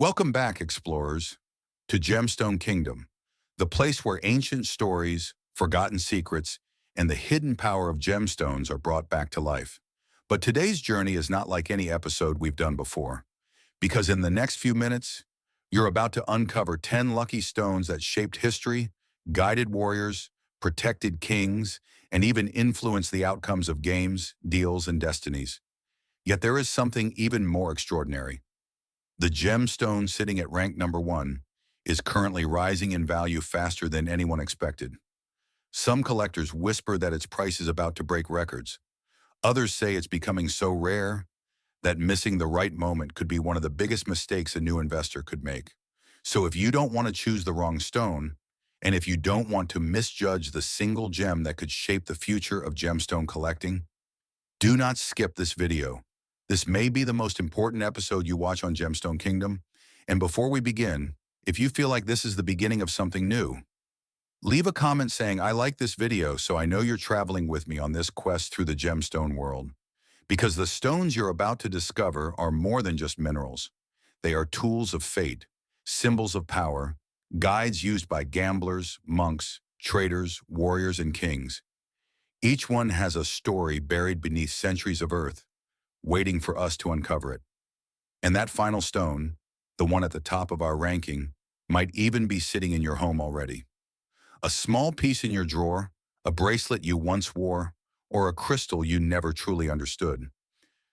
Welcome back, explorers, to Gemstone Kingdom, the place where ancient stories, forgotten secrets, and the hidden power of gemstones are brought back to life. But today's journey is not like any episode we've done before, because in the next few minutes, you're about to uncover 10 lucky stones that shaped history, guided warriors, protected kings, and even influenced the outcomes of games, deals, and destinies. Yet there is something even more extraordinary. The gemstone sitting at rank number one is currently rising in value faster than anyone expected. Some collectors whisper that its price is about to break records. Others say it's becoming so rare that missing the right moment could be one of the biggest mistakes a new investor could make. So if you don't want to choose the wrong stone, and if you don't want to misjudge the single gem that could shape the future of gemstone collecting, do not skip this video. This may be the most important episode you watch on Gemstone Kingdom. And before we begin, if you feel like this is the beginning of something new, leave a comment saying, "I like this video, so I know you're traveling with me on this quest through the gemstone world." Because the stones you're about to discover are more than just minerals. They are tools of fate, symbols of power, guides used by gamblers, monks, traders, warriors, and kings. Each one has a story buried beneath centuries of earth, waiting for us to uncover it. And that final stone, the one at the top of our ranking, might even be sitting in your home already. A small piece in your drawer, a bracelet you once wore, or a crystal you never truly understood.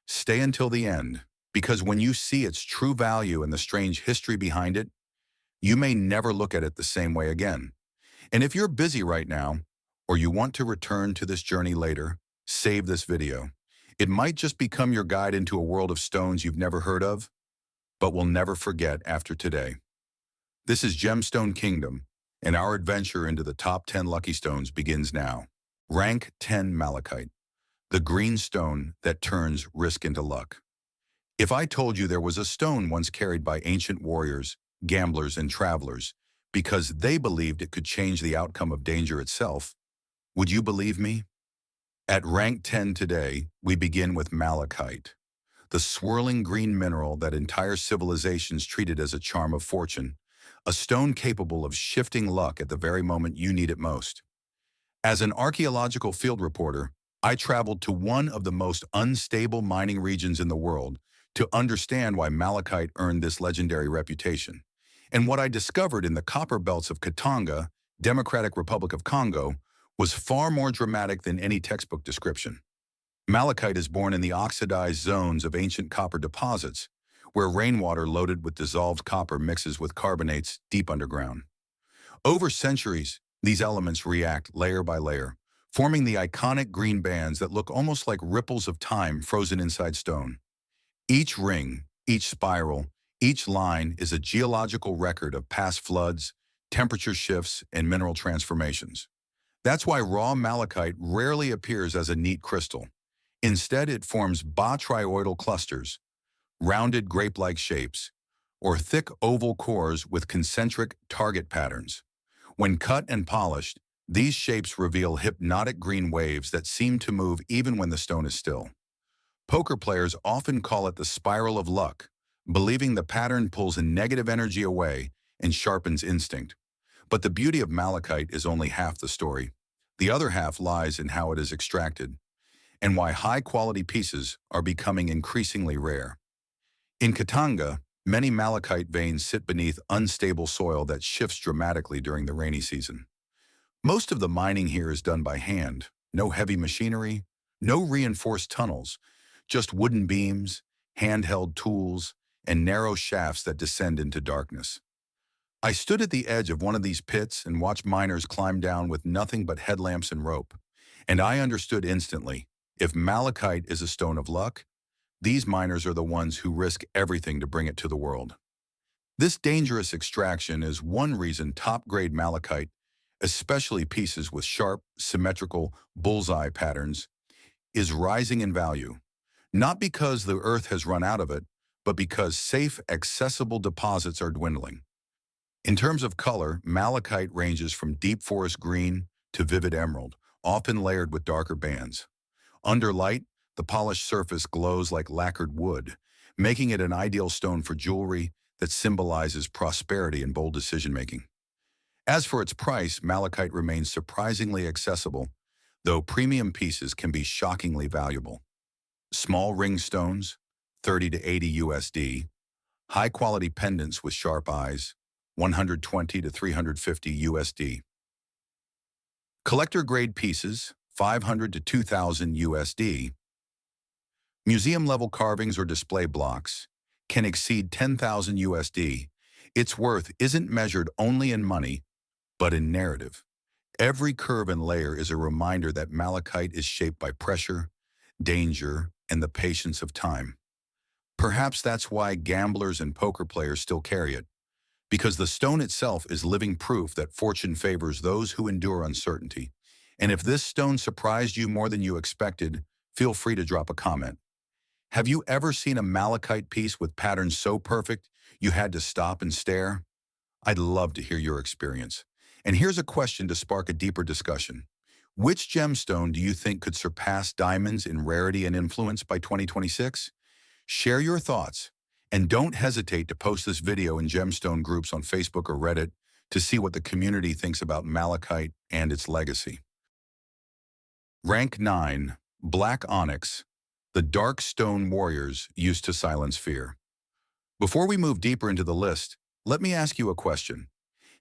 Stay until the end, because when you see its true value and the strange history behind it, you may never look at it the same way again. And if you're busy right now, or you want to return to this journey later, save this video. It might just become your guide into a world of stones you've never heard of, but will never forget after today. This is Gemstone Kingdom, and our adventure into the top 10 lucky stones begins now. Rank 10 Malachite, the green stone that turns risk into luck. If I told you there was a stone once carried by ancient warriors, gamblers, and travelers, because they believed it could change the outcome of danger itself, would you believe me? At rank 10 today, we begin with malachite, the swirling green mineral that entire civilizations treated as a charm of fortune, a stone capable of shifting luck at the very moment you need it most. As an archaeological field reporter, I traveled to one of the most unstable mining regions in the world to understand why malachite earned this legendary reputation. And what I discovered in the copper belts of Katanga, Democratic Republic of Congo, was far more dramatic than any textbook description. Malachite is born in the oxidized zones of ancient copper deposits, where rainwater loaded with dissolved copper mixes with carbonates deep underground. Over centuries, these elements react layer by layer, forming the iconic green bands that look almost like ripples of time frozen inside stone. Each ring, each spiral, each line is a geological record of past floods, temperature shifts, and mineral transformations. That's why raw malachite rarely appears as a neat crystal. Instead, it forms botryoidal clusters, rounded grape-like shapes, or thick oval cores with concentric target patterns. When cut and polished, these shapes reveal hypnotic green waves that seem to move even when the stone is still. Poker players often call it the spiral of luck, believing the pattern pulls in negative energy away and sharpens instinct. But the beauty of malachite is only half the story. The other half lies in how it is extracted, and why high-quality pieces are becoming increasingly rare. In Katanga, many malachite veins sit beneath unstable soil that shifts dramatically during the rainy season. Most of the mining here is done by hand, no heavy machinery, no reinforced tunnels, just wooden beams, handheld tools, and narrow shafts that descend into darkness. I stood at the edge of one of these pits and watched miners climb down with nothing but headlamps and rope, and I understood instantly, if malachite is a stone of luck, these miners are the ones who risk everything to bring it to the world. This dangerous extraction is one reason top-grade malachite, especially pieces with sharp, symmetrical bullseye patterns, is rising in value. Not because the earth has run out of it, but because safe, accessible deposits are dwindling. In terms of color, malachite ranges from deep forest green to vivid emerald, often layered with darker bands. Under light, the polished surface glows like lacquered wood, making it an ideal stone for jewelry, that symbolizes prosperity and bold decision-making. As for its price, malachite remains surprisingly accessible, though premium pieces can be shockingly valuable. Small ring stones, 30 to 80 USD. High-quality pendants with sharp eyes, 120 to 350 USD. Collector-grade pieces, 500 to 2,000 USD. Museum-level carvings or display blocks can exceed 10,000 USD. Its worth isn't measured only in money, but in narrative. Every curve and layer is a reminder that malachite is shaped by pressure, danger, and the patience of time. Perhaps that's why gamblers and poker players still carry it, because the stone itself is living proof that fortune favors those who endure uncertainty. And if this stone surprised you more than you expected, feel free to drop a comment. Have you ever seen a malachite piece with patterns so perfect you had to stop and stare? I'd love to hear your experience. And here's a question to spark a deeper discussion. Which gemstone do you think could surpass diamonds in rarity and influence by 2026? Share your thoughts, and don't hesitate to post this video in gemstone groups on Facebook or Reddit to see what the community thinks about malachite and its legacy. Rank 9. Black Onyx, the dark stone warriors used to silence fear. Before we move deeper into the list, let me ask you a question.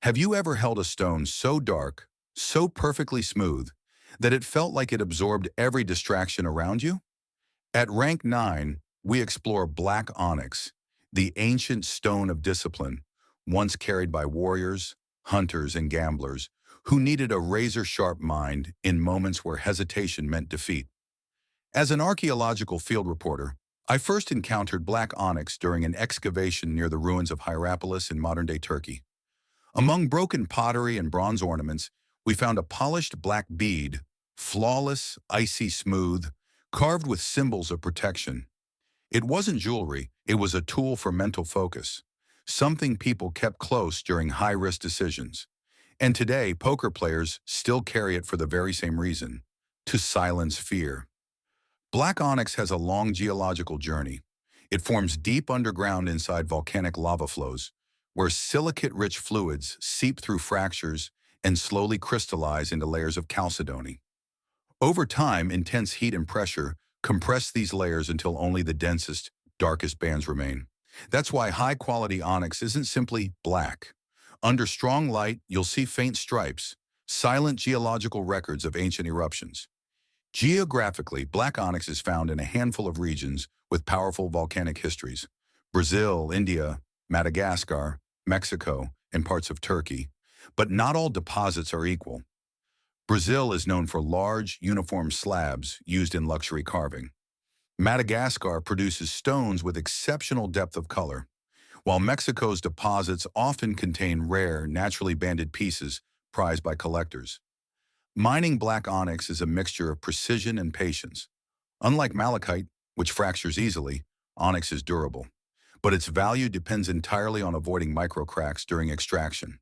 Have you ever held a stone so dark, so perfectly smooth, that it felt like it absorbed every distraction around you? At rank 9, we explore black onyx, the ancient stone of discipline, once carried by warriors, hunters, and gamblers who needed a razor-sharp mind in moments where hesitation meant defeat. As an archaeological field reporter, I first encountered black onyx during an excavation near the ruins of Hierapolis in modern-day Turkey. Among broken pottery and bronze ornaments, we found a polished black bead, flawless, icy smooth, carved with symbols of protection. It wasn't jewelry, it was a tool for mental focus, something people kept close during high-risk decisions. And today, poker players still carry it for the very same reason, to silence fear. Black onyx has a long geological journey. It forms deep underground inside volcanic lava flows, where silicate-rich fluids seep through fractures and slowly crystallize into layers of chalcedony. Over time, intense heat and pressure compress these layers until only the densest, darkest bands remain. That's why high-quality onyx isn't simply black. Under strong light, you'll see faint stripes, silent geological records of ancient eruptions. Geographically, black onyx is found in a handful of regions with powerful volcanic histories: Brazil, India, Madagascar, Mexico, and parts of Turkey. But not all deposits are equal. Brazil is known for large, uniform slabs used in luxury carving. Madagascar produces stones with exceptional depth of color, while Mexico's deposits often contain rare, naturally banded pieces prized by collectors. Mining black onyx is a mixture of precision and patience. Unlike malachite, which fractures easily, onyx is durable, but its value depends entirely on avoiding microcracks during extraction.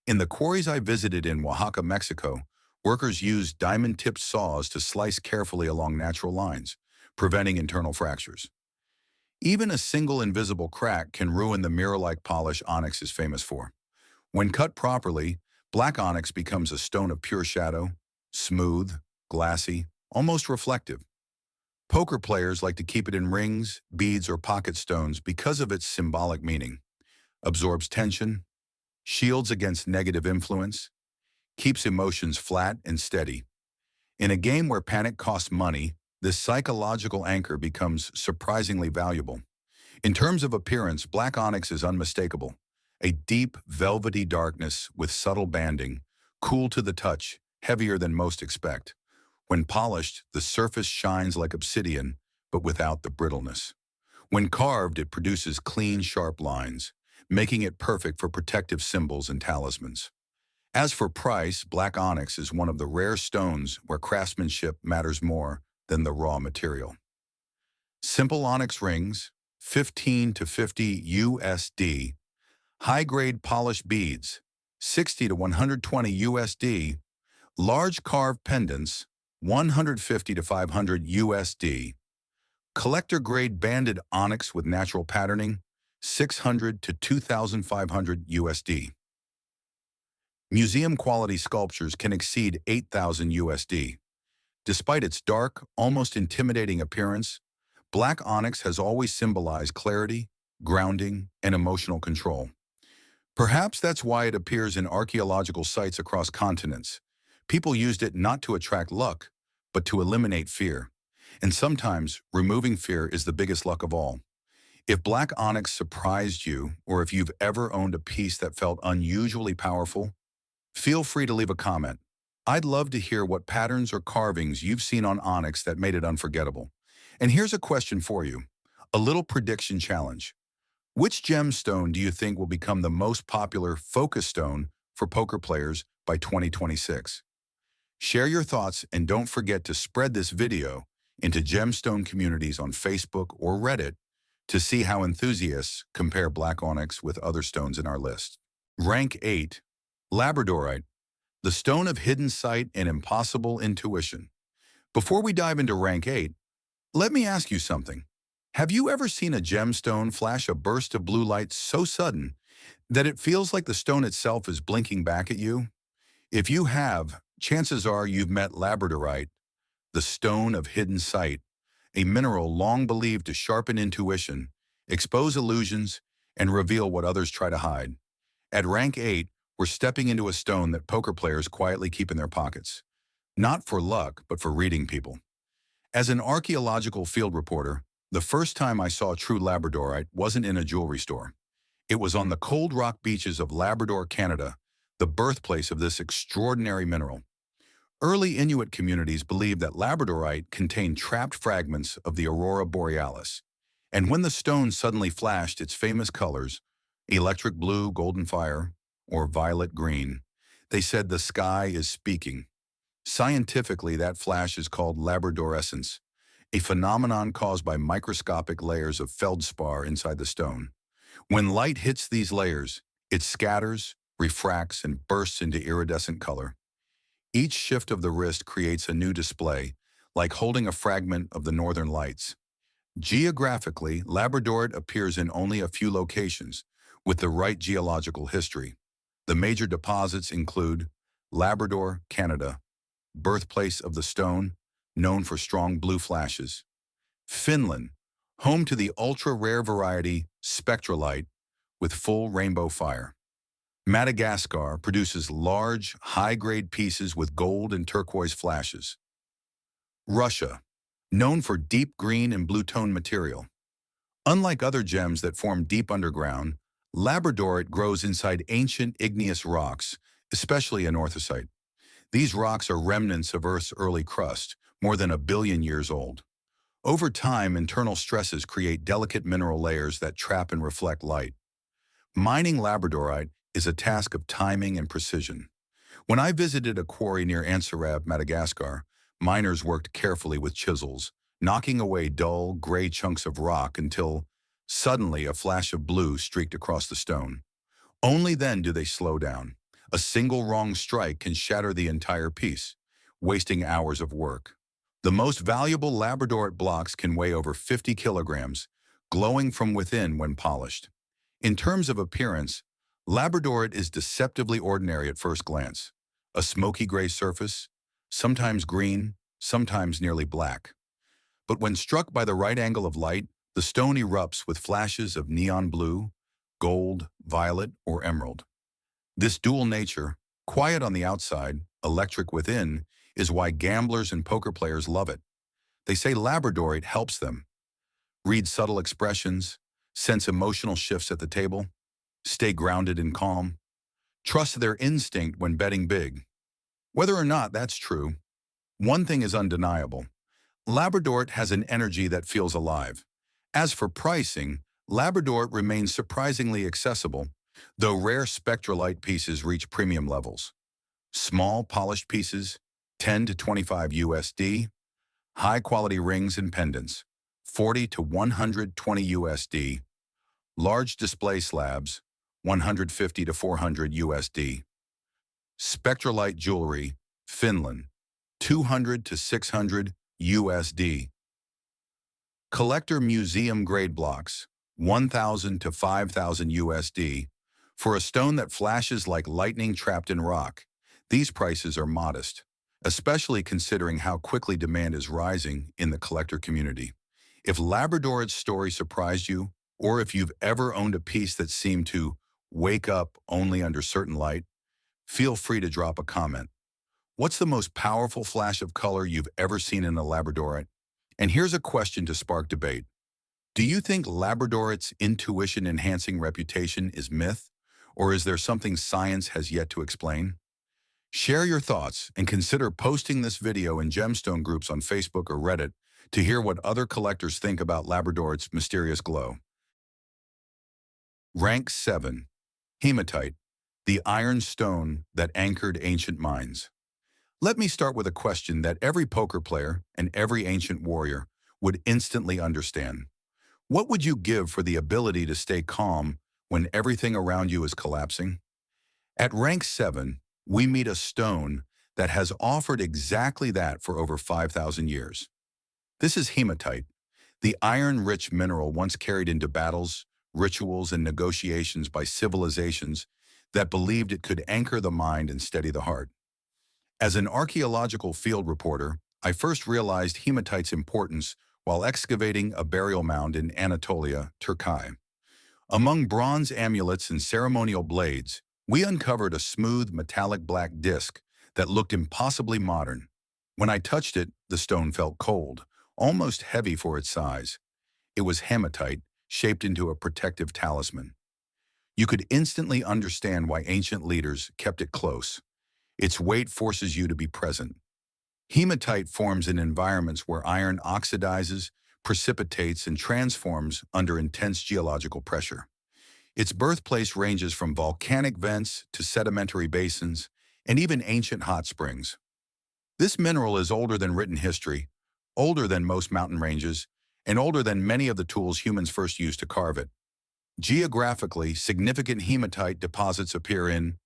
In the quarries I visited in Oaxaca, Mexico, workers used diamond-tipped saws to slice carefully along natural lines, preventing internal fractures. Even a single invisible crack can ruin the mirror-like polish onyx is famous for. When cut properly, black onyx becomes a stone of pure shadow, smooth, glassy, almost reflective. Poker players like to keep it in rings, beads, or pocket stones because of its symbolic meaning. Absorbs tension, shields against negative influence, keeps emotions flat and steady. In a game where panic costs money, this psychological anchor becomes surprisingly valuable. In terms of appearance, black onyx is unmistakable. A deep, velvety darkness with subtle banding, cool to the touch, heavier than most expect. When polished, the surface shines like obsidian, but without the brittleness. When carved, it produces clean, sharp lines, making it perfect for protective symbols and talismans. As for price, black onyx is one of the rare stones where craftsmanship matters more than the raw material. Simple onyx rings, 15 to 50 USD. High-grade polished beads, 60 to 120 USD. Large carved pendants, 150 to 500 USD. Collector-grade banded onyx with natural patterning, 600 to 2,500 USD. Museum-quality sculptures can exceed 8,000 USD. Despite its dark, almost intimidating appearance, black onyx has always symbolized clarity, grounding, and emotional control. Perhaps that's why it appears in archaeological sites across continents. People used it not to attract luck, but to eliminate fear. And sometimes, removing fear is the biggest luck of all. If black onyx surprised you, or if you've ever owned a piece that felt unusually powerful, feel free to leave a comment. I'd love to hear what patterns or carvings you've seen on onyx that made it unforgettable. And here's a question for you, a little prediction challenge. Which gemstone do you think will become the most popular focus stone for poker players by 2026? Share your thoughts and don't forget to spread this video into gemstone communities on Facebook or Reddit to see how enthusiasts compare black onyx with other stones in our list. Rank 8. Labradorite, the stone of hidden sight and impossible intuition. Before we dive into rank 8, let me ask you something. Have you ever seen a gemstone flash a burst of blue light so sudden that it feels like the stone itself is blinking back at you? If you have, chances are you've met labradorite, the stone of hidden sight, a mineral long believed to sharpen intuition, expose illusions, and reveal what others try to hide. At rank 8, we're stepping into a stone that poker players quietly keep in their pockets. Not for luck, but for reading people. As an archaeological field reporter, the first time I saw true labradorite wasn't in a jewelry store. It was on the cold rock beaches of Labrador, Canada, the birthplace of this extraordinary mineral. Early Inuit communities believed that labradorite contained trapped fragments of the aurora borealis, and when the stone suddenly flashed its famous colors, electric blue, golden fire, or violet green, they said the sky is speaking. Scientifically, that flash is called labradorescence, a phenomenon caused by microscopic layers of feldspar inside the stone. When light hits these layers, it scatters, refracts, and bursts into iridescent color. Each shift of the wrist creates a new display, like holding a fragment of the northern lights. Geographically, labradorite appears in only a few locations, with the right geological history. The major deposits include Labrador, Canada, birthplace of the stone, known for strong blue flashes. Finland, home to the ultra-rare variety spectralite with full rainbow fire. Madagascar produces large, high-grade pieces with gold and turquoise flashes. Russia, known for deep green and blue-tone material. Unlike other gems that form deep underground, labradorite grows inside ancient igneous rocks, especially anorthosite. These rocks are remnants of Earth's early crust, more than 1 billion years old. Over time, internal stresses create delicate mineral layers that trap and reflect light. Mining labradorite is a task of timing and precision. When I visited a quarry near Anserab, Madagascar, miners worked carefully with chisels, knocking away dull, gray chunks of rock until suddenly a flash of blue streaked across the stone. Only then do they slow down. A single wrong strike can shatter the entire piece, wasting hours of work. The most valuable labradorite blocks can weigh over 50 kilograms, glowing from within when polished. In terms of appearance, labradorite is deceptively ordinary at first glance. A smoky gray surface, sometimes green, sometimes nearly black. But when struck by the right angle of light, the stone erupts with flashes of neon blue, gold, violet, or emerald. This dual nature, quiet on the outside, electric within, is why gamblers and poker players love it. They say labradorite helps them read subtle expressions, sense emotional shifts at the table, stay grounded and calm, trust their instinct when betting big. Whether or not that's true, one thing is undeniable. Labradorite has an energy that feels alive. As for pricing, labradorite remains surprisingly accessible, though rare spectralite pieces reach premium levels. Small, polished pieces, 10 to 25 USD. High-quality rings and pendants, 40 to 120 USD. Large display slabs, 150 to 400 USD. Spectralite jewelry, Finland, 200 to 600 USD. Collector museum grade blocks, 1,000 to 5,000 USD. For a stone that flashes like lightning trapped in rock, these prices are modest, especially considering how quickly demand is rising in the collector community. If Labradorit's story surprised you, or if you've ever owned a piece that seemed to wake up only under certain light, feel free to drop a comment. What's the most powerful flash of color you've ever seen in a Labradorite? And here's a question to spark debate. Do you think Labradorit's intuition-enhancing reputation is myth, or is there something science has yet to explain? Share your thoughts and consider posting this video in gemstone groups on Facebook or Reddit to hear what other collectors think about Labradorit's mysterious glow. Rank 7. Hematite, the iron stone that anchored ancient minds. Let me start with a question that every poker player and every ancient warrior would instantly understand. What would you give for the ability to stay calm when everything around you is collapsing? At rank 7, we meet a stone that has offered exactly that for over 5,000 years. This is hematite, the iron-rich mineral once carried into battles, rituals, and negotiations by civilizations that believed it could anchor the mind and steady the heart. As an archaeological field reporter, I first realized hematite's importance while excavating a burial mound in Anatolia, Turkey. Among bronze amulets and ceremonial blades, we uncovered a smooth metallic black disc that looked impossibly modern. When I touched it, the stone felt cold, almost heavy for its size. It was hematite, shaped into a protective talisman. You could instantly understand why ancient leaders kept it close. Its weight forces you to be present. Hematite forms in environments where iron oxidizes, precipitates, and transforms under intense geological pressure. Its birthplace ranges from volcanic vents to sedimentary basins, and even ancient hot springs. This mineral is older than written history, older than most mountain ranges, and older than many of the tools humans first used to carve it. Geographically, significant hematite deposits appear in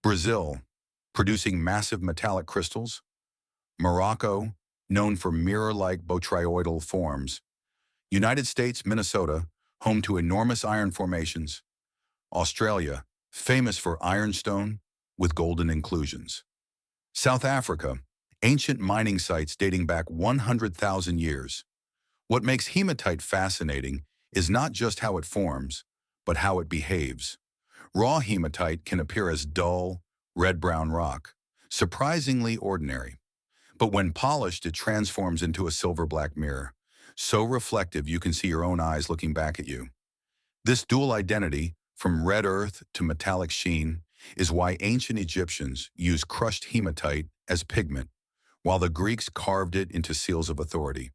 Brazil, producing massive metallic crystals; Morocco, known for mirror-like botryoidal forms; United States, Minnesota, home to enormous iron formations; Australia, famous for ironstone with golden inclusions; South Africa, ancient mining sites dating back 100,000 years. What makes hematite fascinating is not just how it forms, but how it behaves. Raw hematite can appear as dull, red-brown rock, surprisingly ordinary. But when polished, it transforms into a silver-black mirror, so reflective you can see your own eyes looking back at you. This dual identity, from red earth to metallic sheen, is why ancient Egyptians used crushed hematite as pigment, while the Greeks carved it into seals of authority.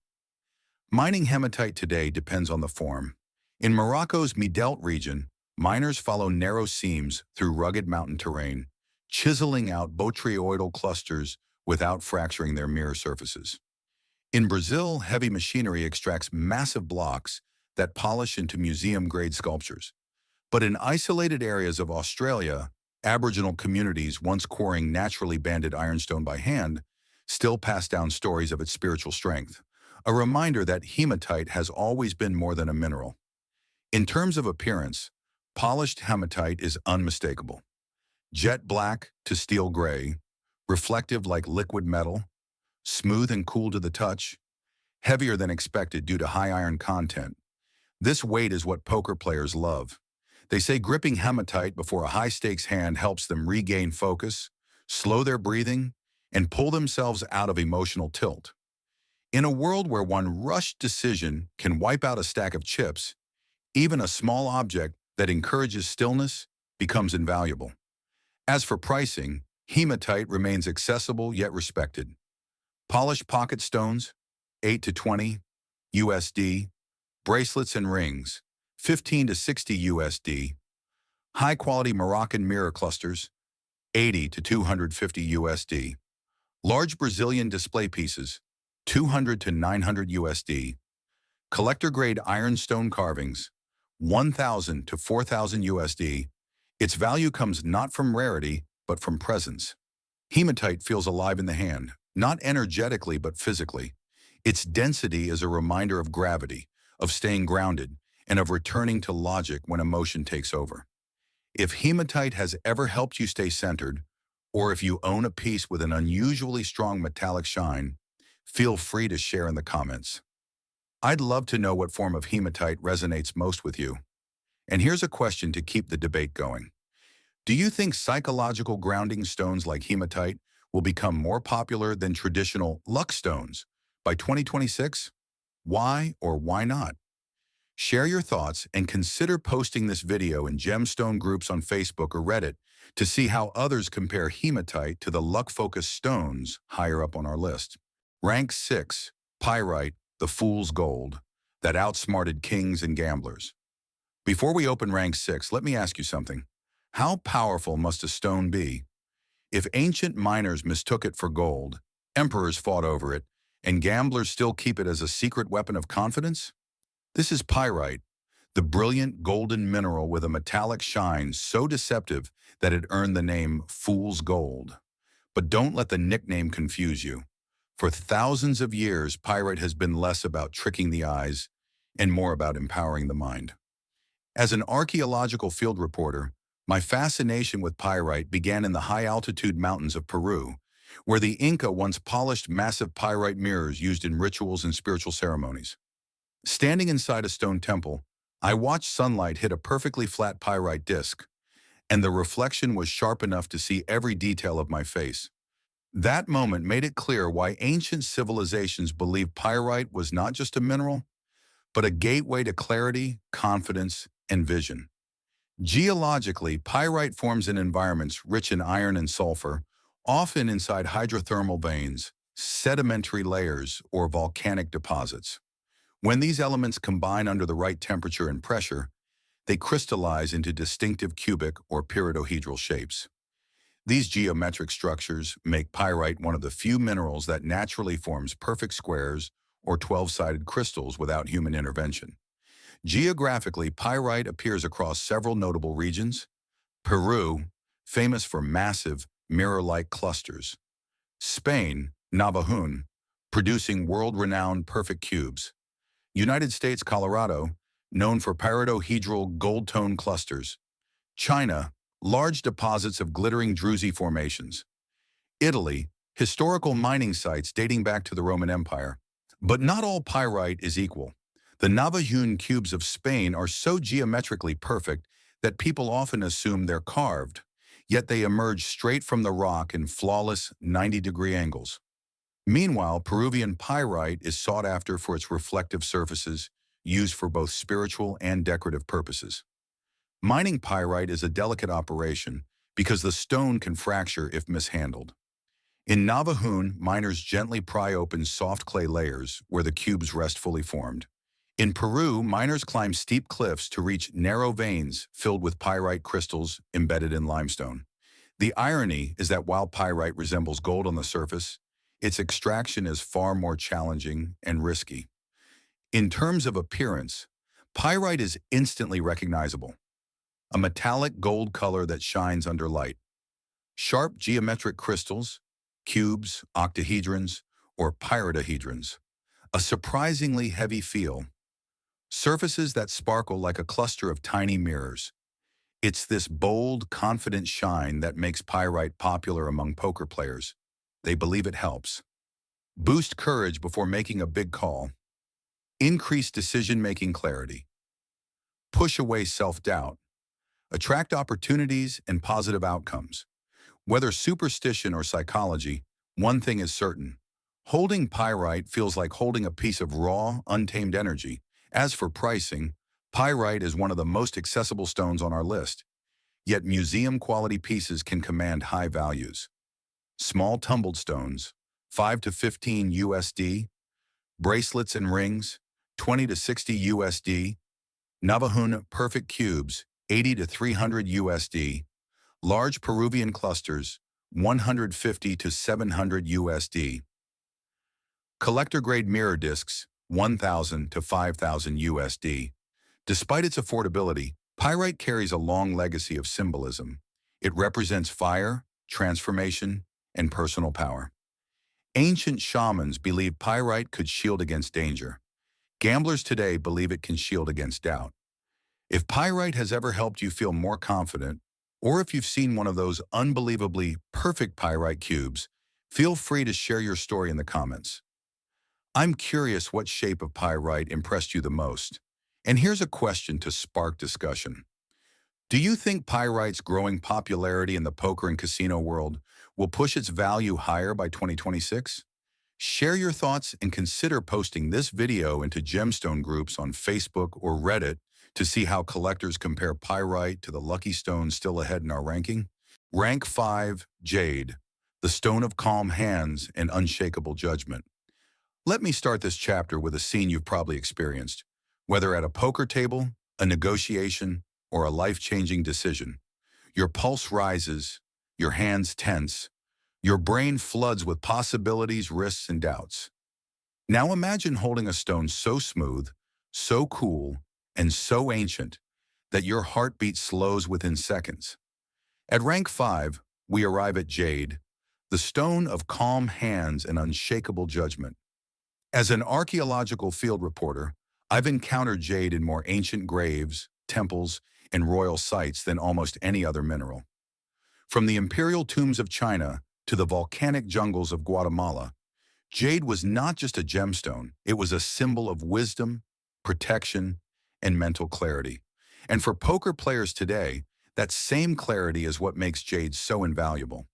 Mining hematite today depends on the form. In Morocco's Midelt region, miners follow narrow seams through rugged mountain terrain, chiseling out botryoidal clusters without fracturing their mirror surfaces. In Brazil, heavy machinery extracts massive blocks that polish into museum-grade sculptures. But in isolated areas of Australia, Aboriginal communities once quarrying naturally banded ironstone by hand still pass down stories of its spiritual strength, a reminder that hematite has always been more than a mineral. In terms of appearance, polished hematite is unmistakable. Jet black to steel gray, reflective like liquid metal, smooth and cool to the touch, heavier than expected due to high iron content. This weight is what poker players love. They say gripping hematite before a high-stakes hand helps them regain focus, slow their breathing, and pull themselves out of emotional tilt. In a world where one rushed decision can wipe out a stack of chips, even a small object that encourages stillness becomes invaluable. As for pricing, hematite remains accessible yet respected. Polished pocket stones, 8 to 20 USD, bracelets and rings, 15 to 60 USD, high-quality Moroccan mirror clusters, 80 to 250 USD, large Brazilian display pieces, 200 to 900 USD, collector-grade ironstone carvings, 1,000 to 4,000 USD. Its value comes not from rarity, but from presence. Hematite feels alive in the hand, not energetically but physically. Its density is a reminder of gravity, of staying grounded, and of returning to logic when emotion takes over. If hematite has ever helped you stay centered, or if you own a piece with an unusually strong metallic shine, feel free to share in the comments. I'd love to know what form of hematite resonates most with you. And here's a question to keep the debate going. Do you think psychological grounding stones like hematite will become more popular than traditional luck stones by 2026? Why or why not? Share your thoughts and consider posting this video in gemstone groups on Facebook or Reddit to see how others compare hematite to the luck-focused stones higher up on our list. Rank 6, Pyrite, the fool's gold, that outsmarted kings and gamblers. Before we open rank 6, let me ask you something. How powerful must a stone be? If ancient miners mistook it for gold, emperors fought over it, and gamblers still keep it as a secret weapon of confidence? This is pyrite, the brilliant golden mineral with a metallic shine so deceptive that it earned the name fool's gold. But don't let the nickname confuse you. For thousands of years, pyrite has been less about tricking the eyes and more about empowering the mind. As an archaeological field reporter, my fascination with pyrite began in the high-altitude mountains of Peru, where the Inca once polished massive pyrite mirrors used in rituals and spiritual ceremonies. Standing inside a stone temple, I watched sunlight hit a perfectly flat pyrite disc, and the reflection was sharp enough to see every detail of my face. That moment made it clear why ancient civilizations believed pyrite was not just a mineral, but a gateway to clarity, confidence, and vision. Geologically, pyrite forms in environments rich in iron and sulfur, often inside hydrothermal veins, sedimentary layers, or volcanic deposits. When these elements combine under the right temperature and pressure, they crystallize into distinctive cubic or pyridohedral shapes. These geometric structures make pyrite one of the few minerals that naturally forms perfect squares or 12-sided crystals without human intervention. Geographically, pyrite appears across several notable regions. Peru, famous for massive, mirror-like clusters. Spain, Navajún, producing world-renowned perfect cubes. United States, Colorado, known for pyridohedral gold-tone clusters. China, large deposits of glittering druzy formations. Italy, historical mining sites dating back to the Roman Empire. But not all pyrite is equal. The Navajún cubes of Spain are so geometrically perfect that people often assume they're carved, yet they emerge straight from the rock in flawless 90-degree angles. Meanwhile, Peruvian pyrite is sought after for its reflective surfaces, used for both spiritual and decorative purposes. Mining pyrite is a delicate operation because the stone can fracture if mishandled. In Navajún, miners gently pry open soft clay layers where the cubes rest fully formed. In Peru, miners climb steep cliffs to reach narrow veins filled with pyrite crystals embedded in limestone. The irony is that while pyrite resembles gold on the surface, its extraction is far more challenging and risky. In terms of appearance, pyrite is instantly recognizable. A metallic gold color that shines under light. Sharp geometric crystals, cubes, octahedrons, or pyridohedrons. A surprisingly heavy feel. Surfaces that sparkle like a cluster of tiny mirrors. It's this bold, confident shine that makes pyrite popular among poker players. They believe it helps. Boost courage before making a big call. Increase decision-making clarity. Push away self-doubt. Attract opportunities and positive outcomes. Whether superstition or psychology, one thing is certain. Holding pyrite feels like holding a piece of raw, untamed energy. As for pricing, pyrite is one of the most accessible stones on our list. Yet museum-quality pieces can command high values. Small tumbled stones, 5 to 15 USD. Bracelets and rings, 20 to 60 USD. Navajún perfect cubes, 80 to 300 USD. Large Peruvian clusters, 150 to 700 USD. Collector-grade mirror discs, 1,000 to 5,000 USD. Despite its affordability, pyrite carries a long legacy of symbolism. It represents fire, transformation, and personal power. Ancient shamans believed pyrite could shield against danger. Gamblers today believe it can shield against doubt. If pyrite has ever helped you feel more confident, or if you've seen one of those unbelievably perfect pyrite cubes, feel free to share your story in the comments. I'm curious what shape of pyrite impressed you the most. And here's a question to spark discussion. Do you think pyrite's growing popularity in the poker and casino world will push its value higher by 2026? Share your thoughts and consider posting this video into gemstone groups on Facebook or Reddit to see how collectors compare pyrite to the lucky stones still ahead in our ranking. Rank 5, Jade, the stone of calm hands and unshakable judgment. Let me start this chapter with a scene you've probably experienced, whether at a poker table, a negotiation, or a life-changing decision. Your pulse rises, your hands tense, your brain floods with possibilities, risks, and doubts. Now imagine holding a stone so smooth, so cool, and so ancient that your heartbeat slows within seconds. At rank 5, we arrive at Jade, the stone of calm hands and unshakable judgment. As an archaeological field reporter, I've encountered jade in more ancient graves, temples, and royal sites than almost any other mineral. From the imperial tombs of China to the volcanic jungles of Guatemala, jade was not just a gemstone, it was a symbol of wisdom, protection, and mental clarity. And for poker players today, that same clarity is what makes jade so invaluable.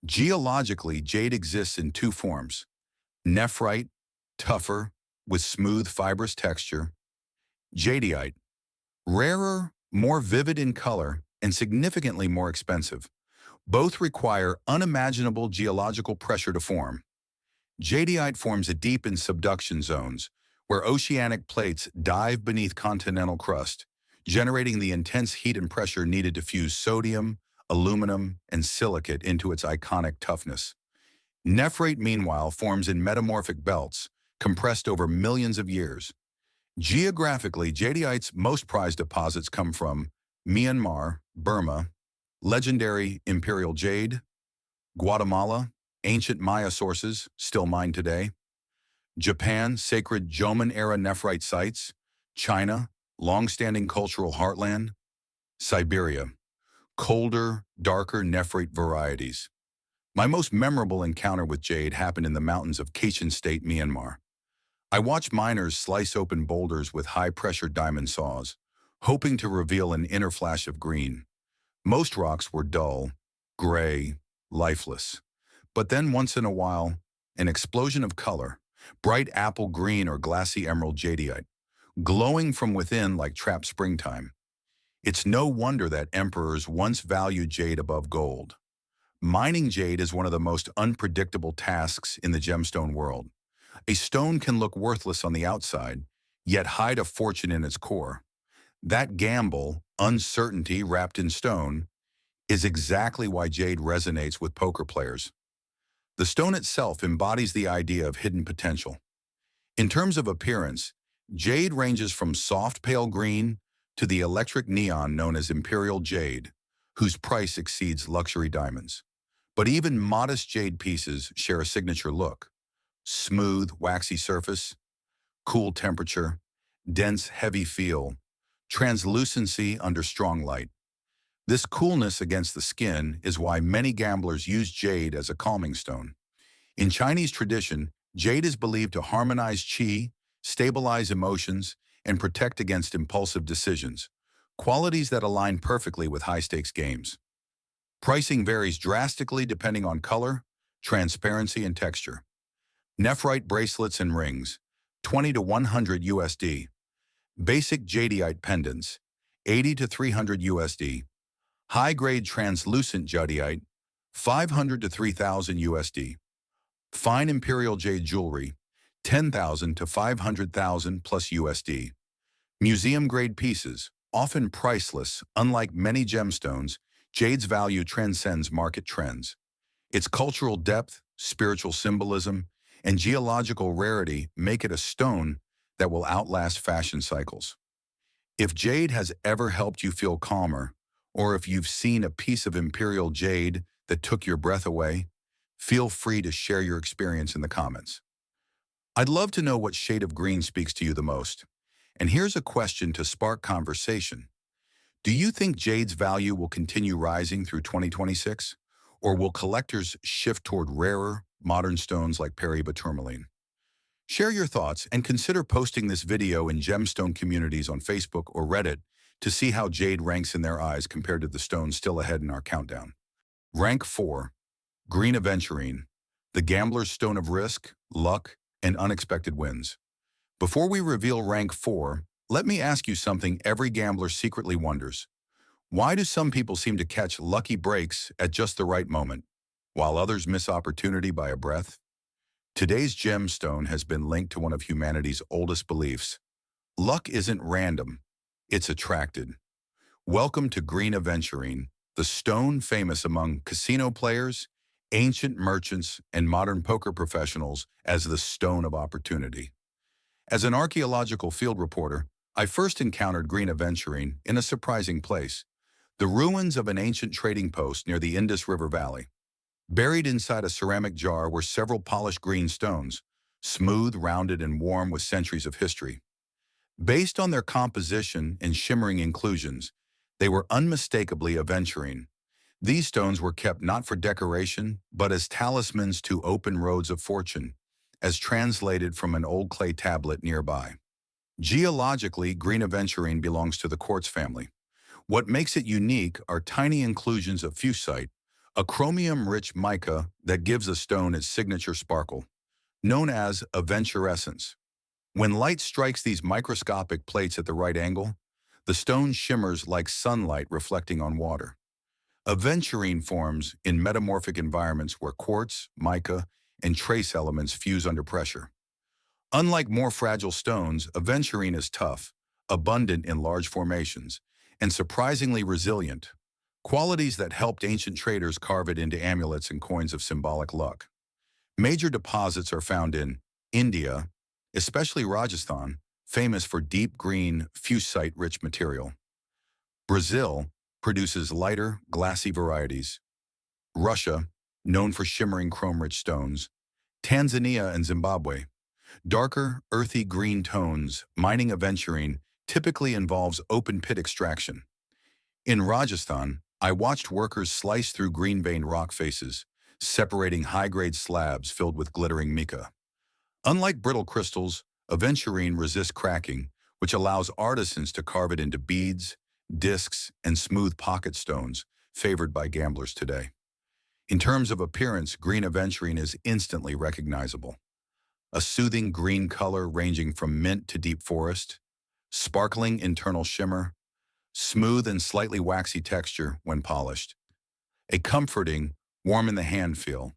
Geologically, jade exists in two forms: nephrite, tougher, with smooth fibrous texture; jadeite, rarer, more vivid in color, and significantly more expensive. Both require unimaginable geological pressure to form. Jadeite forms deep in subduction zones, where oceanic plates dive beneath continental crust, generating the intense heat and pressure needed to fuse sodium, aluminum, and silicate into its iconic toughness. Nephrite, meanwhile, forms in metamorphic belts, compressed over millions of years. Geographically, jadeite's most prized deposits come from Myanmar, Burma, legendary imperial jade; Guatemala, ancient Maya sources, still mined today; Japan, sacred Jomon-era nephrite sites; China, long-standing cultural heartland; Siberia, colder, darker nephrite varieties. My most memorable encounter with jade happened in the mountains of Kachin State, Myanmar. I watched miners slice open boulders with high-pressure diamond saws, hoping to reveal an inner flash of green. Most rocks were dull, gray, lifeless. But then once in a while, an explosion of color, bright apple green or glassy emerald jadeite, glowing from within like trapped springtime. It's no wonder that emperors once valued jade above gold. Mining jade is one of the most unpredictable tasks in the gemstone world. A stone can look worthless on the outside, yet hide a fortune in its core. That gamble, uncertainty wrapped in stone, is exactly why jade resonates with poker players. The stone itself embodies the idea of hidden potential. In terms of appearance, jade ranges from soft pale green to the electric neon known as imperial jade, whose price exceeds luxury diamonds. But even modest jade pieces share a signature look: smooth, waxy surface, cool temperature, dense, heavy feel, translucency under strong light. This coolness against the skin is why many gamblers use jade as a calming stone. In Chinese tradition, jade is believed to harmonize qi, stabilize emotions, and protect against impulsive decisions, qualities that align perfectly with high-stakes games. Pricing varies drastically depending on color, transparency, and texture. Nephrite bracelets and rings, 20 to 100 USD. Basic jadeite pendants, 80 to 300 USD. High-grade translucent jadeite, 500 to 3,000 USD. Fine imperial jade jewelry, 10,000 to 500,000 plus USD. Museum-grade pieces, often priceless. Unlike many gemstones, jade's value transcends market trends. Its cultural depth, spiritual symbolism, and geological rarity make it a stone that will outlast fashion cycles. If jade has ever helped you feel calmer, or if you've seen a piece of imperial jade that took your breath away, feel free to share your experience in the comments. I'd love to know what shade of green speaks to you the most. And here's a question to spark conversation. Do you think jade's value will continue rising through 2026? Or will collectors shift toward rarer, modern stones like tourmaline? Share your thoughts and consider posting this video in gemstone communities on Facebook or Reddit to see how jade ranks in their eyes compared to the stones still ahead in our countdown. Rank 4. Green Aventurine, the gambler's stone of risk, luck, and unexpected wins. Before we reveal rank 4, let me ask you something every gambler secretly wonders. Why do some people seem to catch lucky breaks at just the right moment, while others miss opportunity by a breath? Today's gemstone has been linked to one of humanity's oldest beliefs. Luck isn't random, it's attracted. Welcome to Green Aventurine, the stone famous among casino players, ancient merchants, and modern poker professionals as the stone of opportunity. As an archaeological field reporter, I first encountered Green Aventurine in a surprising place, the ruins of an ancient trading post near the Indus River Valley. Buried inside a ceramic jar were several polished green stones, smooth, rounded, and warm with centuries of history. Based on their composition and shimmering inclusions, they were unmistakably aventurine. These stones were kept not for decoration, but as talismans to open roads of fortune, as translated from an old clay tablet nearby. Geologically, green aventurine belongs to the quartz family. What makes it unique are tiny inclusions of fusite, a chromium-rich mica that gives a stone its signature sparkle, known as aventurescence. When light strikes these microscopic plates at the right angle, the stone shimmers like sunlight reflecting on water. Aventurine forms in metamorphic environments where quartz, mica, and trace elements fuse under pressure. Unlike more fragile stones, aventurine is tough, abundant in large formations, and surprisingly resilient, qualities that helped ancient traders carve it into amulets and coins of symbolic luck. Major deposits are found in India, especially Rajasthan, famous for deep green, fusite-rich material. Brazil produces lighter, glassy varieties. Russia, known for shimmering chrome-rich stones. Tanzania and Zimbabwe, darker, earthy green tones. Mining aventurine typically involves open-pit extraction. In Rajasthan, I watched workers slice through green-veined rock faces, separating high-grade slabs filled with glittering mica. Unlike brittle crystals, aventurine resists cracking, which allows artisans to carve it into beads, discs, and smooth pocket stones, favored by gamblers today. In terms of appearance, green aventurine is instantly recognizable. A soothing green color ranging from mint to deep forest, sparkling internal shimmer, smooth and slightly waxy texture when polished, a comforting, warm-in-the-hand feel.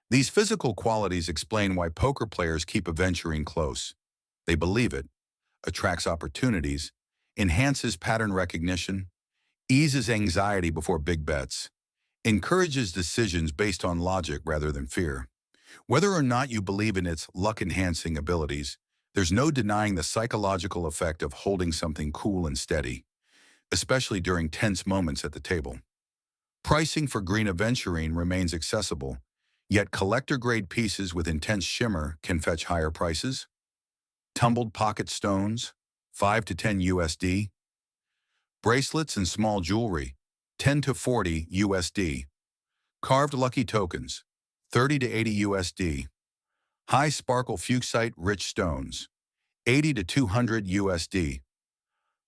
These physical qualities explain why poker players keep aventurine close. They believe it, attracts opportunities, enhances pattern recognition, eases anxiety before big bets, encourages decisions based on logic rather than fear. Whether or not you believe in its luck-enhancing abilities, there's no denying the psychological effect of holding something cool and steady, especially during tense moments at the table. Pricing for green aventurine remains accessible, yet collector-grade pieces with intense shimmer can fetch higher prices. Tumbled pocket stones, 5 to 10 USD. Bracelets and small jewelry, 10 to 40 USD. Carved lucky tokens, 30 to 80 USD. High sparkle fusite-rich stones, 80 to 200 USD.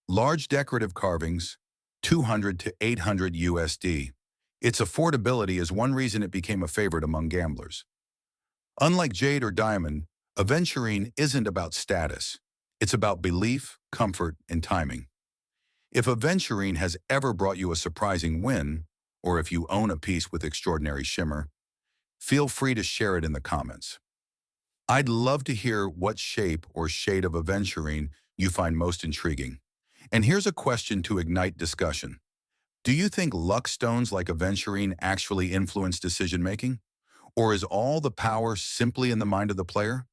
Large decorative carvings, 200 to 800 USD. Its affordability is one reason it became a favorite among gamblers. Unlike jade or diamond, aventurine isn't about status. It's about belief, comfort, and timing. If aventurine has ever brought you a surprising win, or if you own a piece with extraordinary shimmer, feel free to share it in the comments. I'd love to hear what shape or shade of aventurine you find most intriguing. And here's a question to ignite discussion. Do you think luck stones like aventurine actually influence decision-making? Or is all the power simply in the mind of the player?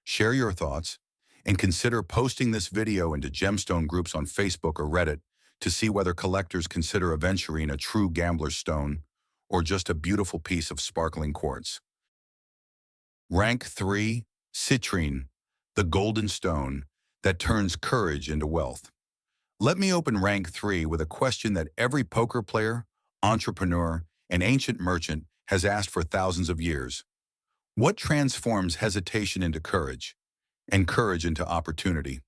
Share your thoughts, and consider posting this video into gemstone groups on Facebook or Reddit to see whether collectors consider aventurine a true gambler's stone or just a beautiful piece of sparkling quartz. Rank 3, citrine, the golden stone, that turns courage into wealth. Let me open rank 3 with a question that every poker player, entrepreneur, and ancient merchant has asked for thousands of years. What transforms hesitation into courage, and courage into opportunity?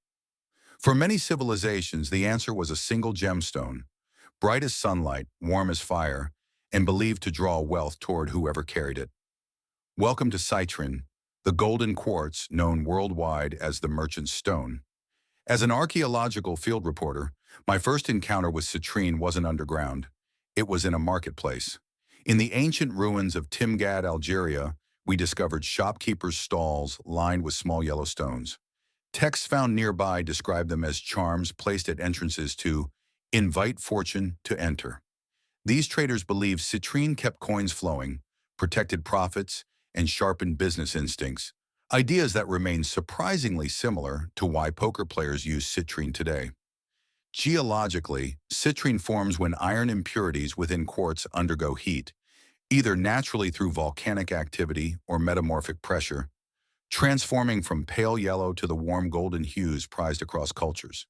For many civilizations, the answer was a single gemstone, bright as sunlight, warm as fire, and believed to draw wealth toward whoever carried it. Welcome to citrine, the golden quartz known worldwide as the merchant stone. As an archaeological field reporter, my first encounter with citrine wasn't underground. It was in a marketplace. In the ancient ruins of Timgad, Algeria, we discovered shopkeepers' stalls lined with small yellow stones. Texts found nearby describe them as charms placed at entrances to invite fortune to enter. These traders believed citrine kept coins flowing, protected profits, and sharpened business instincts, ideas that remain surprisingly similar to why poker players use citrine today. Geologically, citrine forms when iron impurities within quartz undergo heat, either naturally through volcanic activity or metamorphic pressure, transforming from pale yellow to the warm golden hues prized across cultures.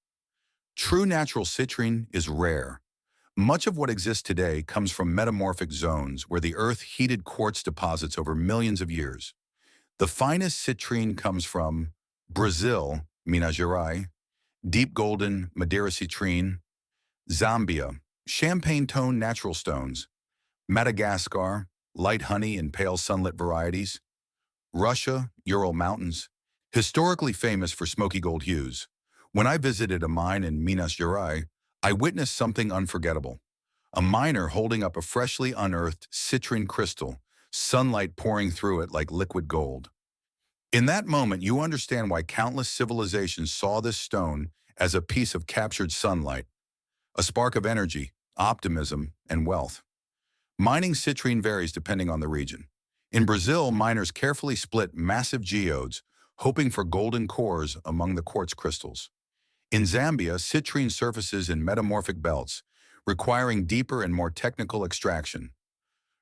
True natural citrine is rare. Much of what exists today comes from metamorphic zones where the earth heated quartz deposits over millions of years. The finest citrine comes from Brazil, Minas Gerais, deep golden Madeira citrine, Zambia, champagne-toned natural stones, Madagascar, light honey and pale sunlit varieties, Russia, Ural Mountains, historically famous for smoky gold hues. When I visited a mine in Minas Gerais, I witnessed something unforgettable. A miner holding up a freshly unearthed citrine crystal, sunlight pouring through it like liquid gold. In that moment, you understand why countless civilizations saw this stone as a piece of captured sunlight, a spark of energy, optimism, and wealth. Mining citrine varies depending on the region. In Brazil, miners carefully split massive geodes, hoping for golden cores among the quartz crystals. In Zambia, citrine surfaces in metamorphic belts, requiring deeper and more technical extraction.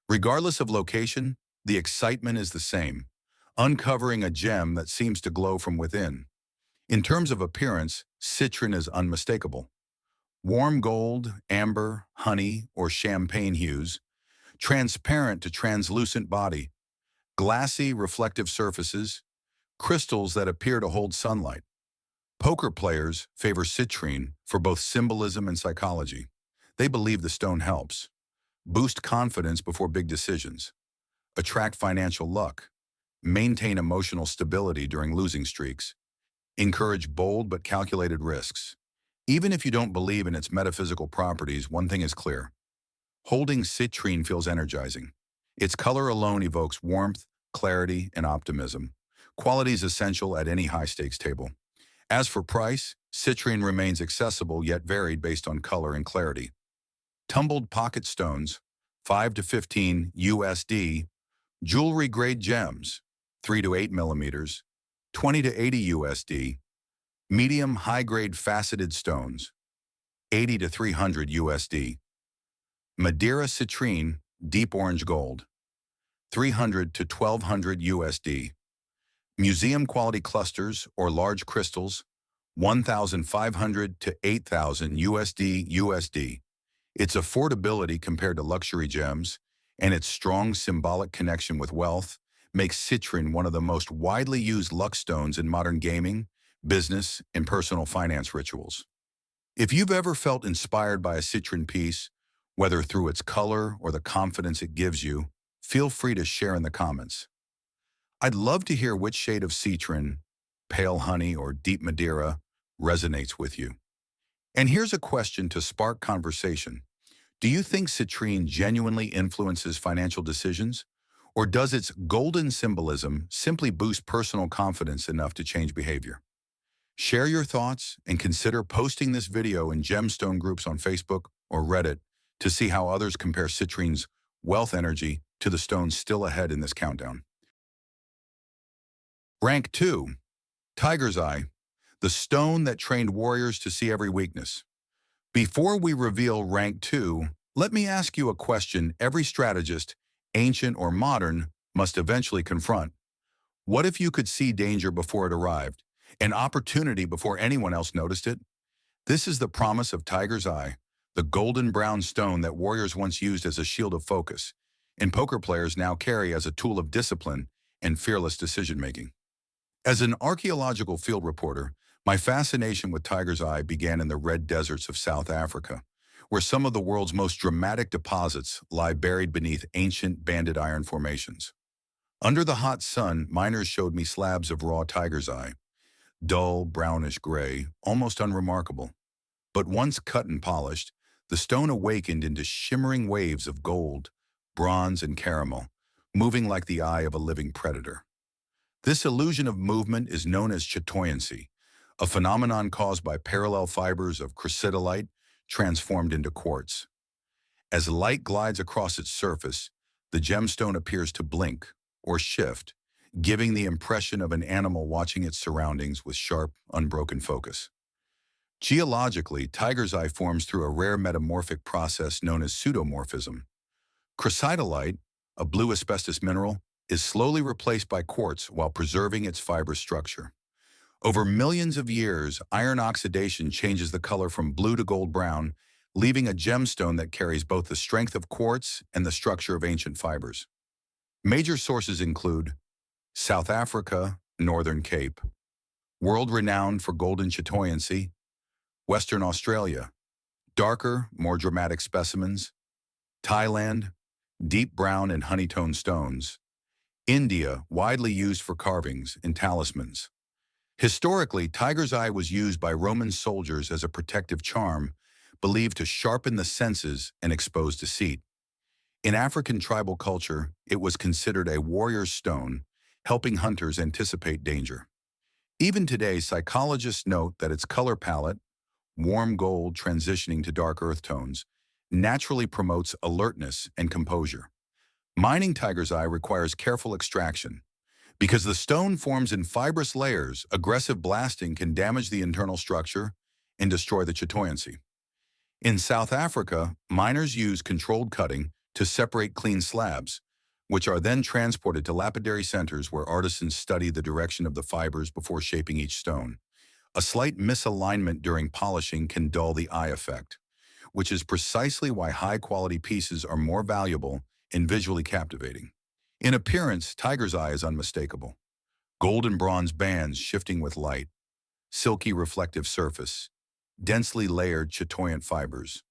Regardless of location, the excitement is the same, uncovering a gem that seems to glow from within. In terms of appearance, citrine is unmistakable. Warm gold, amber, honey, or champagne hues, transparent to translucent body, glassy, reflective surfaces, crystals that appear to hold sunlight. Poker players favor citrine for both symbolism and psychology. They believe the stone helps boost confidence before big decisions, attract financial luck, maintain emotional stability during losing streaks, encourage bold but calculated risks. Even if you don't believe in its metaphysical properties, one thing is clear. Holding citrine feels energizing. Its color alone evokes warmth, clarity, and optimism, qualities essential at any high-stakes table. As for price, citrine remains accessible yet varied based on color and clarity. Tumbled pocket stones, 5 to 15 USD, jewelry-grade gems, 3 to 8 millimeters, 20 to 80 USD, medium high-grade faceted stones, 80 to 300 USD, Madeira citrine, deep orange gold, 300 to 1200 USD, museum-quality clusters or large crystals, 1,500 to 8,000 USD. Its affordability compared to luxury gems and its strong symbolic connection with wealth makes citrine one of the most widely used luck stones in modern gaming, business, and personal finance rituals. If you've ever felt inspired by a citrine piece, whether through its color or the confidence it gives you, feel free to share in the comments. I'd love to hear which shade of citrine, pale honey or deep Madeira, resonates with you. And here's a question to spark conversation. Do you think citrine genuinely influences financial decisions? Or does its golden symbolism simply boost personal confidence enough to change behavior? Share your thoughts and consider posting this video in gemstone groups on Facebook or Reddit to see how others compare citrine's wealth energy to the stones still ahead in this countdown. Rank 2, Tiger's Eye, the stone that trained warriors to see every weakness. Before we reveal rank 2, let me ask you a question every strategist, ancient or modern, must eventually confront. What if you could see danger before it arrived? An opportunity before anyone else noticed it? This is the promise of Tiger's Eye, the golden brown stone that warriors once used as a shield of focus, and poker players now carry as a tool of discipline and fearless decision-making. As an archaeological field reporter, my fascination with Tiger's Eye began in the red deserts of South Africa, where some of the world's most dramatic deposits lie buried beneath ancient banded iron formations. Under the hot sun, miners showed me slabs of raw Tiger's Eye, dull, brownish gray, almost unremarkable. But once cut and polished, the stone awakened into shimmering waves of gold, bronze, and caramel, moving like the eye of a living predator. This illusion of movement is known as chatoyancy, a phenomenon caused by parallel fibers of chrysotolite transformed into quartz. As light glides across its surface, the gemstone appears to blink or shift, giving the impression of an animal watching its surroundings with sharp, unbroken focus. Geologically, Tiger's Eye forms through a rare metamorphic process known as pseudomorphism. Chrysotolite, a blue asbestos mineral, is slowly replaced by quartz while preserving its fibrous structure. Over millions of years, iron oxidation changes the color from blue to gold-brown, leaving a gemstone that carries both the strength of quartz and the structure of ancient fibers. Major sources include South Africa, Northern Cape, world-renowned for golden chatoyancy; Western Australia, darker, more dramatic specimens; Thailand, deep brown and honeytone stones; India, widely used for carvings and talismans. Historically, Tiger's Eye was used by Roman soldiers as a protective charm, believed to sharpen the senses and expose deceit. In African tribal culture, it was considered a warrior's stone, helping hunters anticipate danger. Even today, psychologists note that its color palette, warm gold transitioning to dark earth tones, naturally promotes alertness and composure. Mining Tiger's Eye requires careful extraction. Because the stone forms in fibrous layers, aggressive blasting can damage the internal structure and destroy the chatoyancy. In South Africa, miners use controlled cutting to separate clean slabs, which are then transported to lapidary centers where artisans study the direction of the fibers before shaping each stone. A slight misalignment during polishing can dull the eye effect, which is precisely why high-quality pieces are more valuable and visually captivating. In appearance, Tiger's Eye is unmistakable. Gold and bronze bands shifting with light, silky reflective surface, densely layered chatoyant fibers,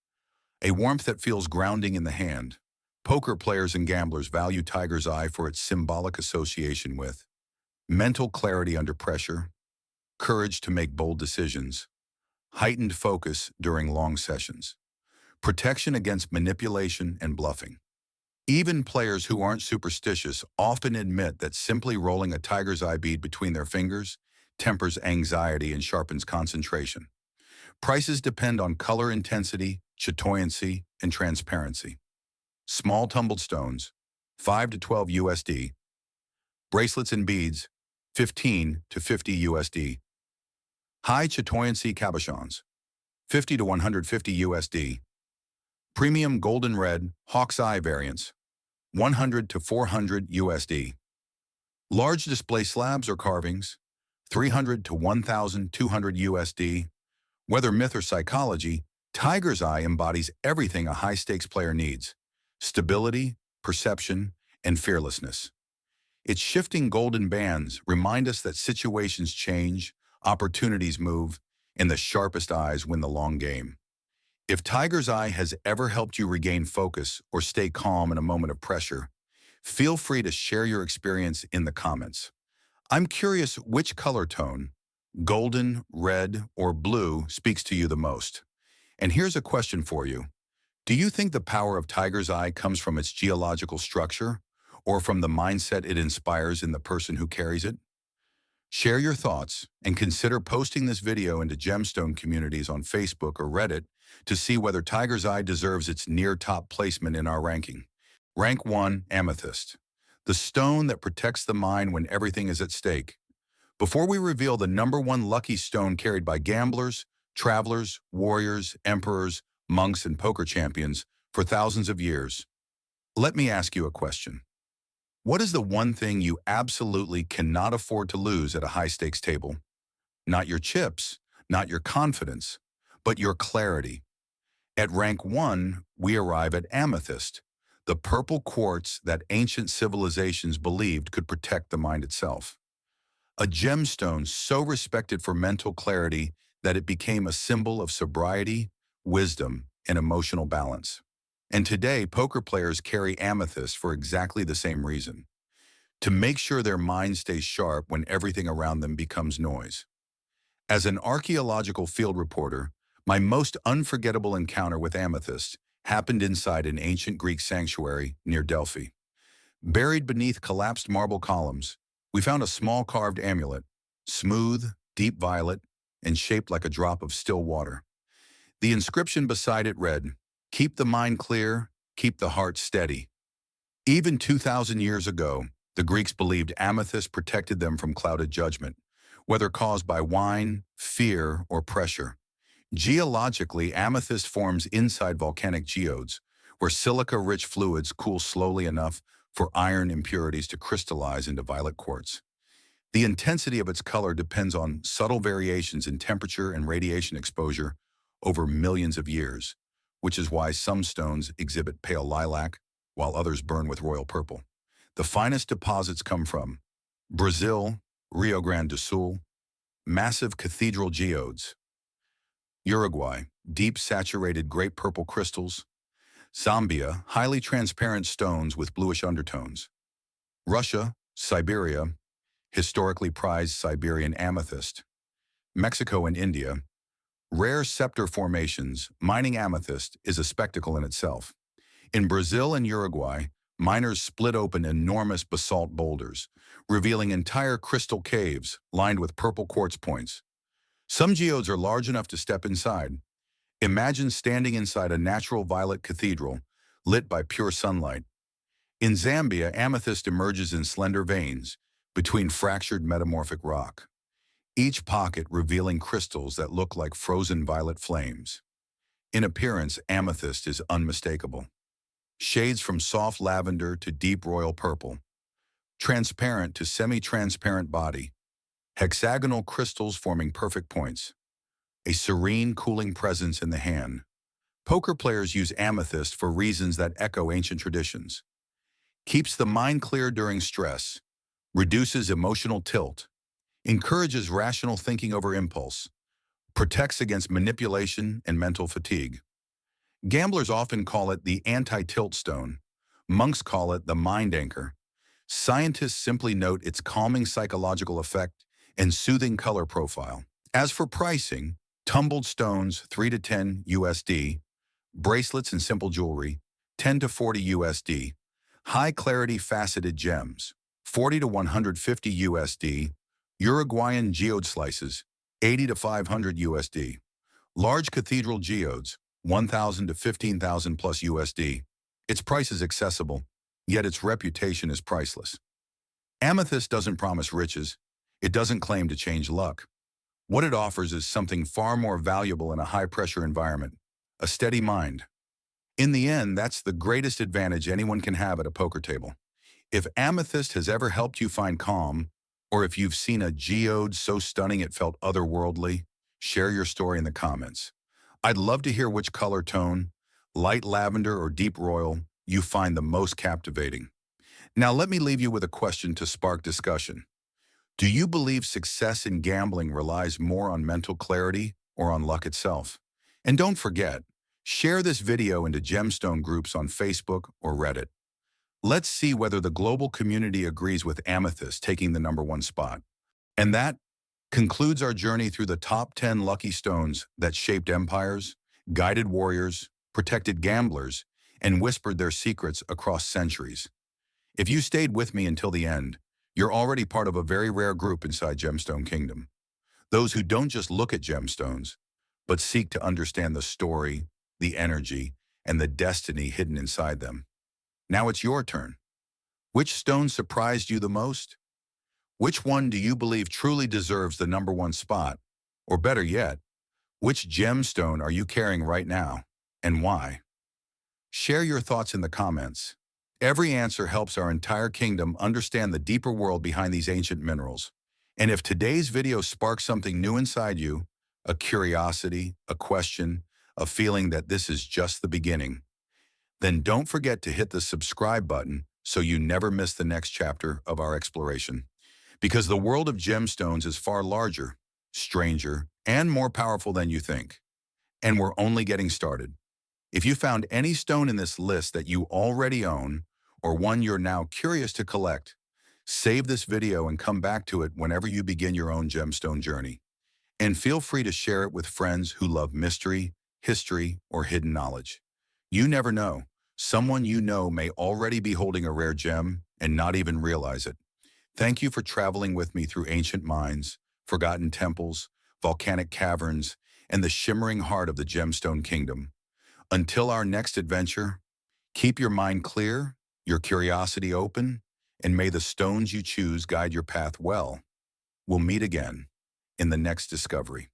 a warmth that feels grounding in the hand. Poker players and gamblers value Tiger's Eye for its symbolic association with mental clarity under pressure, courage to make bold decisions, heightened focus during long sessions, protection against manipulation and bluffing. Even players who aren't superstitious often admit that simply rolling a Tiger's Eye bead between their fingers tempers anxiety and sharpens concentration. Prices depend on color intensity, chatoyancy, and transparency. Small tumbled stones, 5 to 12 USD. Bracelets and beads, 15 to 50 USD. High chatoyancy cabochons, 50 to 150 USD. Premium golden red hawk's eye variants, 100 to 400 USD. Large display slabs or carvings, 300 to 1,200 USD. Whether myth or psychology, Tiger's Eye embodies everything a high-stakes player needs: stability, perception, and fearlessness. Its shifting golden bands remind us that situations change, opportunities move, and the sharpest eyes win the long game. If Tiger's Eye has ever helped you regain focus or stay calm in a moment of pressure, feel free to share your experience in the comments. I'm curious which color tone, golden, red, or blue, speaks to you the most. And here's a question for you. Do you think the power of Tiger's Eye comes from its geological structure or from the mindset it inspires in the person who carries it? Share your thoughts and consider posting this video into gemstone communities on Facebook or Reddit to see whether Tiger's Eye deserves its near-top placement in our ranking. Rank 1, Amethyst, the stone that protects the mind when everything is at stake. Before we reveal the #1 lucky stone carried by gamblers, travelers, warriors, emperors, monks, and poker champions for thousands of years, let me ask you a question. What is the one thing you absolutely cannot afford to lose at a high-stakes table? not your chips, not your confidence, but your clarity. At rank 1, we arrive at amethyst, the purple quartz that ancient civilizations believed could protect the mind itself. A gemstone so respected for mental clarity that it became a symbol of sobriety, wisdom, and emotional balance. And today, poker players carry amethyst for exactly the same reason, to make sure their mind stays sharp when everything around them becomes noise. As an archaeological field reporter, my most unforgettable encounter with amethyst happened inside an ancient Greek sanctuary near Delphi. Buried beneath collapsed marble columns, we found a small carved amulet, smooth, deep violet, and shaped like a drop of still water. The inscription beside it read, "Keep the mind clear, keep the heart steady." Even 2,000 years ago, the Greeks believed amethyst protected them from clouded judgment, whether caused by wine, fear, or pressure. Geologically, amethyst forms inside volcanic geodes, where silica-rich fluids cool slowly enough for iron impurities to crystallize into violet quartz. The intensity of its color depends on subtle variations in temperature and radiation exposure over millions of years, which is why some stones exhibit pale lilac, while others burn with royal purple. The finest deposits come from Brazil, Rio Grande do Sul, massive cathedral geodes; Uruguay, deep saturated grape purple crystals; Zambia, highly transparent stones with bluish undertones; Russia, Siberia, historically prized Siberian amethyst; Mexico and India, rare scepter formations. Mining amethyst is a spectacle in itself. In Brazil and Uruguay, miners split open enormous basalt boulders, revealing entire crystal caves lined with purple quartz points. Some geodes are large enough to step inside. Imagine standing inside a natural violet cathedral, lit by pure sunlight. In Zambia, amethyst emerges in slender veins between fractured metamorphic rock, each pocket revealing crystals that look like frozen violet flames. In appearance, amethyst is unmistakable. Shades from soft lavender to deep royal purple, transparent to semi-transparent body, hexagonal crystals forming perfect points, a serene, cooling presence in the hand. Poker players use amethyst for reasons that echo ancient traditions. Keeps the mind clear during stress, reduces emotional tilt, encourages rational thinking over impulse, protects against manipulation and mental fatigue. Gamblers often call it the anti-tilt stone. Monks call it the mind anchor. Scientists simply note its calming psychological effect and soothing color profile. As for pricing, tumbled stones 3 to 10 USD, bracelets and simple jewelry 10 to 40 USD, high-clarity faceted gems 40 to 150 USD, Uruguayan geode slices 80 to 500 USD, large cathedral geodes 1,000 to 15,000 plus USD. Its price is accessible, yet its reputation is priceless. Amethyst doesn't promise riches. It doesn't claim to change luck. What it offers is something far more valuable in a high-pressure environment: a steady mind. In the end, that's the greatest advantage anyone can have at a poker table. If amethyst has ever helped you find calm, or if you've seen a geode so stunning it felt otherworldly, share your story in the comments. I'd love to hear which color tone, light lavender or deep royal, you find the most captivating. Now let me leave you with a question to spark discussion. Do you believe success in gambling relies more on mental clarity or on luck itself? And don't forget, share this video into gemstone groups on Facebook or Reddit. Let's see whether the global community agrees with amethyst taking the #1 spot. And that concludes our journey through the top 10 lucky stones that shaped empires, guided warriors, protected gamblers, and whispered their secrets across centuries. If you stayed with me until the end, you're already part of a very rare group inside Gemstone Kingdom. Those who don't just look at gemstones, but seek to understand the story, the energy, and the destiny hidden inside them. Now it's your turn. Which stone surprised you the most? Which one do you believe truly deserves the #1 spot? Or better yet, which gemstone are you carrying right now, and why? Share your thoughts in the comments. Every answer helps our entire kingdom understand the deeper world behind these ancient minerals. And if today's video sparks something new inside you, a curiosity, a question, a feeling that this is just the beginning, then don't forget to hit the subscribe button so you never miss the next chapter of our exploration. Because the world of gemstones is far larger, stranger, and more powerful than you think. And we're only getting started. If you found any stone in this list that you already own, or one you're now curious to collect, save this video and come back to it whenever you begin your own gemstone journey. And feel free to share it with friends who love mystery, history, or hidden knowledge. You never know. Someone you know may already be holding a rare gem and not even realize it. Thank you for traveling with me through ancient mines, forgotten temples, volcanic caverns, and the shimmering heart of the Gemstone Kingdom. Until our next adventure, keep your mind clear, your curiosity open, and may the stones you choose guide your path well. We'll meet again in the next discovery.